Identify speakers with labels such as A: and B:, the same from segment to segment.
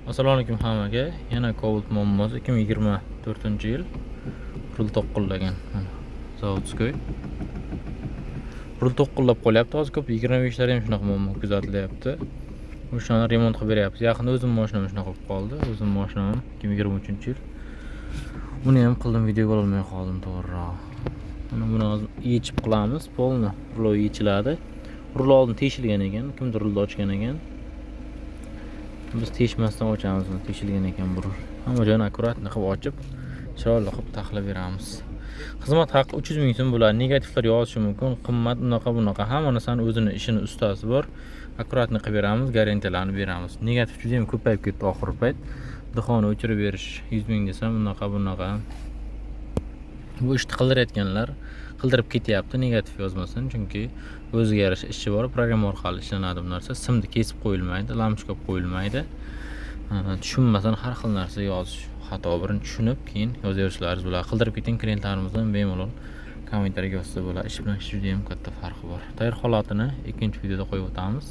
A: Assalomu alaykum hammaga. Yana Cobalt muammosi 2024-yil rul to'qqizlagan. Zavodskoy. Rul to'qqizlab qolyapti. Hozir ko'p 25lar ham shunaqa muammo kuzatilyapti. O'shani remont qilib beryapmiz. Yaqinda o'zim mashinam shunaqa bo'lib qoldi. O'zim mashinam 2023-yil. Buni ham qildim, video qo'ya olmay qoldim to'g'riroq. Buni hozir yechib qilamiz. Polni rulo yechiladi. Rulo oldin teshilgan ekan, kimdir rulni ochgan ekan. Biz teshmasdan ochamiz, teshilgan ekan bu. Hamma joyini akkuratni qilib ochib, chiroyli qilib taxlab beramiz. Xizmat haqi 300 ming so'm bo'ladi. Negativlar yozishi mumkin. Qimmat bunaqa. Hamma narsaning o'zini ishini ustasi bor. Akkuratni qilib beramiz, garantiyalarni beramiz. Negativ juda ham ko'payib ketdi oxirgi payt. Dihoni o'chirib berish 100 ming desam, bunaqa. Bu ishni qildirayotganlar qildirib ketyapti, negativ yozmasin, chunki o'ziga yarasha ishi bor, programma orqali ishlanadi bu narsa. Simni kesib qo'yilmaydi, lampochka qo'yilmaydi. Tushunmasan har xil narsa yozish xato. Birini tushunib, keyin yozaverishlaringiz bo'ladi. Qildirib ketgan klientlarimizdan bemalol kommentariyaga yozsa bo'ladi. Ish bilan ish juda ham katta farqi bor. Tayyor holatini ikkinchi videoda qo'yib o'tamiz.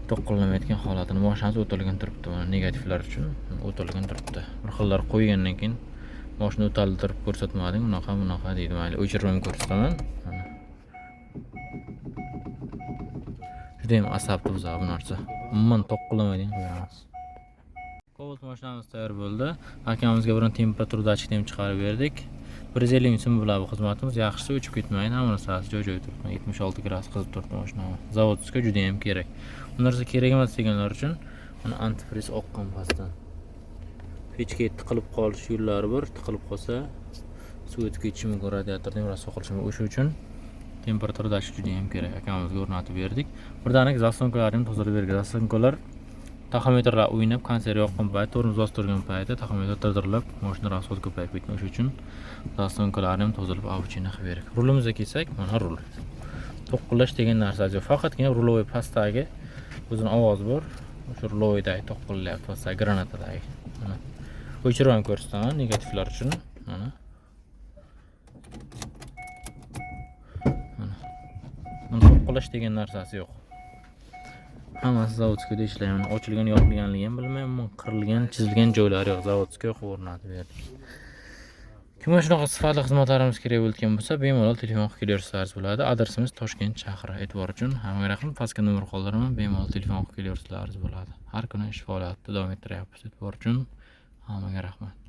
A: To'qqizlamayotgan holatini mashinasi o'tilgan turibdi. Negativlar uchun o'tilgan turibdi. Bir xillar qo'ygandan keyin mashina o'taldirib ko'rsatmading, bunaqa deydi. Mayli, o'chirib ham ko'rsataman. Juda ham asabli o'zi bu narsa. Umuman to'qqizlamaydigan qo'yamiz. Cobalt mashinamiz tayyor bo'ldi. Akamizga biron temperatura dachikni ham chiqarib berdik. 150 ming so'm bo'ladi bu xizmatimiz. Yaxshisi o'chib ketmaydi. Hamma narsasi joy-joyida turibdi. 76 gradus qizib turibdi mashina. Zavodskiy juda ham kerak. Bu narsa kerak emas deganlar uchun mana antifriz oqqan pastdan. Pechga tiqilib qolish yo'llari bor. Tiqilib qolsa suv o'tib ketishi mumkin, radiatordan biroz soqilishi mumkin. O'sha uchun temperatura dachik juda ham kerak. Akamizga o'rnatib berdik. Birdaniga zaslonkalarni ham tozalab berdik. Zaslonkalar taxometrlar o'ynab, konser yoqqan payt, tormoz bosib turgan paytda taxometr tirdirlab, mashina rasxod ko'payib ketgan. O'sha uchun zaslonkalarni ham tozalab avchini qilib berdik. Rulimizga kelsak, mana rul. To'qqizlash degan narsa yo'q. Faqatgina rulovoy pastdagi o'zining ovozi bor. O'sha rulovoydagi to'qqizlayapti, pastdagi granatadagi. Mana o'chirib ham ko'rsataman negativlar uchun. Mana. To'qqizlash degan narsasi yo'q. Hammasi zavodskiyda ishlayman. Ochilgan yoqilganligi ham bilmayman, qirilgan, chizilgan joylari yo'q. Zavodskiy o'rnatib berdik. Kimga shunaqa sifatli xizmatlarimiz kerak bo'lgan bo'lsa, bemalol telefon qilib kelaversangiz bo'ladi. Adresimiz Toshkent shahri. E'tibor uchun hammaga rahmat. Pastga nomer qoldiraman. Bemalol telefon qilib kelaversangiz bo'ladi. Har kuni ish faoliyatida davom ettiryapmiz. E'tibor uchun hammaga rahmat.